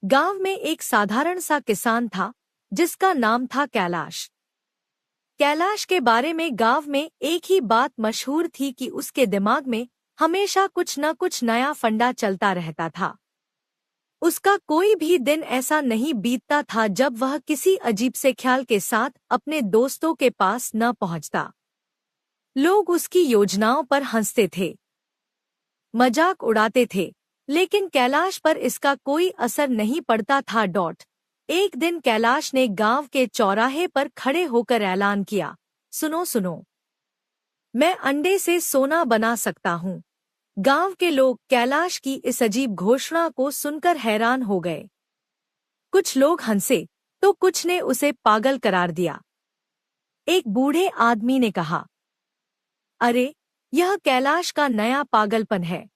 गांव में एक साधारण सा किसान था जिसका नाम था कैलाश। कैलाश के बारे में गांव में एक ही बात मशहूर थी कि उसके दिमाग में हमेशा कुछ न कुछ नया फंडा चलता रहता था। उसका कोई भी दिन ऐसा नहीं बीतता था जब वह किसी अजीब से ख्याल के साथ अपने दोस्तों के पास न पहुंचता। लोग उसकी योजनाओं पर हंसते थे, मजाक उड़ाते थे, लेकिन कैलाश पर इसका कोई असर नहीं पड़ता था। एक दिन कैलाश ने गांव के चौराहे पर खड़े होकर ऐलान किया, सुनो सुनो, मैं अंडे से सोना बना सकता हूँ। गांव के लोग कैलाश की इस अजीब घोषणा को सुनकर हैरान हो गए। कुछ लोग हंसे तो कुछ ने उसे पागल करार दिया। एक बूढ़े आदमी ने कहा, अरे, यह कैलाश का नया पागलपन है।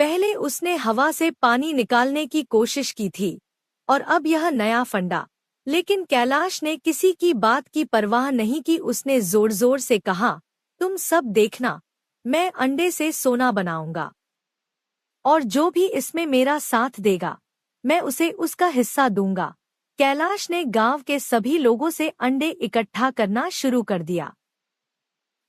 पहले उसने हवा से पानी निकालने की कोशिश की थी और अब यह नया फंडा। लेकिन कैलाश ने किसी की बात की परवाह नहीं की। उसने जोर जोर से कहा, तुम सब देखना, मैं अंडे से सोना बनाऊंगा और जो भी इसमें मेरा साथ देगा मैं उसे उसका हिस्सा दूंगा। कैलाश ने गांव के सभी लोगों से अंडे इकट्ठा करना शुरू कर दिया।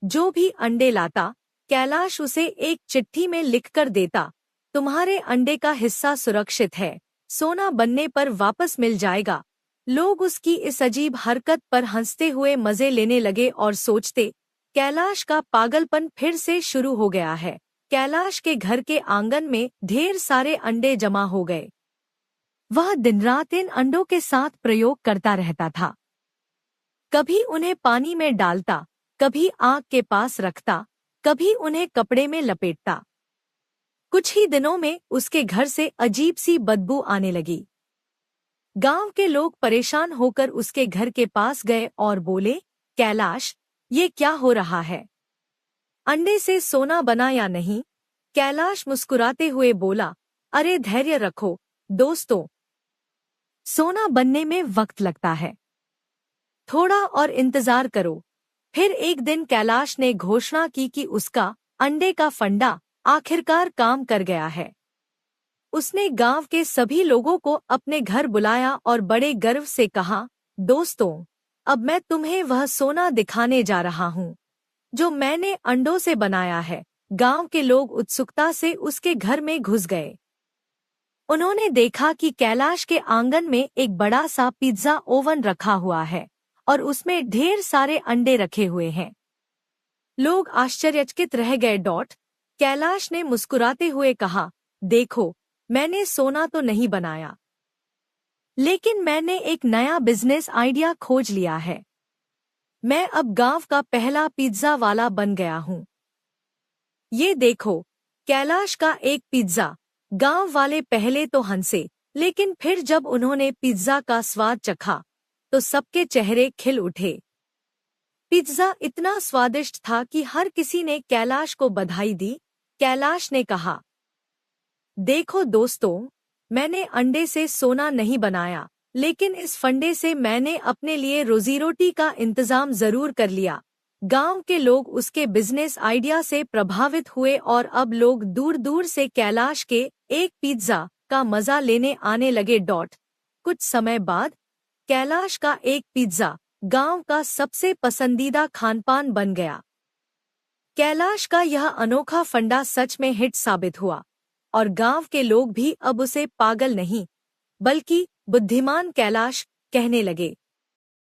जो भी अंडे लाता, कैलाश उसे एक चिट्ठी में लिखकर देता, तुम्हारे अंडे का हिस्सा सुरक्षित है, सोना बनने पर वापस मिल जाएगा। लोग उसकी इस अजीब हरकत पर हंसते हुए मजे लेने लगे और सोचते, कैलाश का पागलपन फिर से शुरू हो गया है। कैलाश के घर के आंगन में ढेर सारे अंडे जमा हो गए। वह दिन रात इन अंडों के साथ प्रयोग करता रहता था। कभी उन्हें पानी में डालता, कभी आग के पास रखता, कभी उन्हें कपड़े में लपेटता। कुछ ही दिनों में उसके घर से अजीब सी बदबू आने लगी। गांव के लोग परेशान होकर उसके घर के पास गए और बोले, कैलाश, ये क्या हो रहा है? अंडे से सोना बना या नहीं? कैलाश मुस्कुराते हुए बोला, अरे धैर्य रखो दोस्तों, सोना बनने में वक्त लगता है, थोड़ा और इंतजार करो। फिर एक दिन कैलाश ने घोषणा की कि उसका अंडे का फंडा आखिरकार काम कर गया है। उसने गांव के सभी लोगों को अपने घर बुलाया और बड़े गर्व से कहा, दोस्तों, अब मैं तुम्हें वह सोना दिखाने जा रहा हूँ जो मैंने अंडों से बनाया है। गांव के लोग उत्सुकता से उसके घर में घुस गए। उन्होंने देखा कि कैलाश के आंगन में एक बड़ा सा पिज्जा ओवन रखा हुआ है और उसमें ढेर सारे अंडे रखे हुए हैं। लोग आश्चर्यचकित रह गए। कैलाश ने मुस्कुराते हुए कहा, देखो, मैंने सोना तो नहीं बनाया, लेकिन मैंने एक नया बिजनेस आइडिया खोज लिया है। मैं अब गांव का पहला पिज्जा वाला बन गया हूँ। ये देखो, कैलाश का एक पिज्जा। गांव वाले पहले तो हंसे, लेकिन फिर जब उन्होंने पिज्जा का स्वाद चखा तो सबके चेहरे खिल उठे। पिज्जा इतना स्वादिष्ट था कि हर किसी ने कैलाश को बधाई दी। कैलाश ने कहा, देखो दोस्तों, मैंने अंडे से सोना नहीं बनाया, लेकिन इस फंडे से मैंने अपने लिए रोजी-रोटी का इंतजाम जरूर कर लिया। गांव के लोग उसके बिजनेस आइडिया से प्रभावित हुए और अब लोग दूर दूर से कैलाश के एक पिज्जा का मजा लेने आने लगे। कुछ समय बाद कैलाश का एक पिज्जा गांव का सबसे पसंदीदा खानपान बन गया। कैलाश का यह अनोखा फंडा सच में हिट साबित हुआ और गांव के लोग भी अब उसे पागल नहीं, बल्कि बुद्धिमान कैलाश कहने लगे।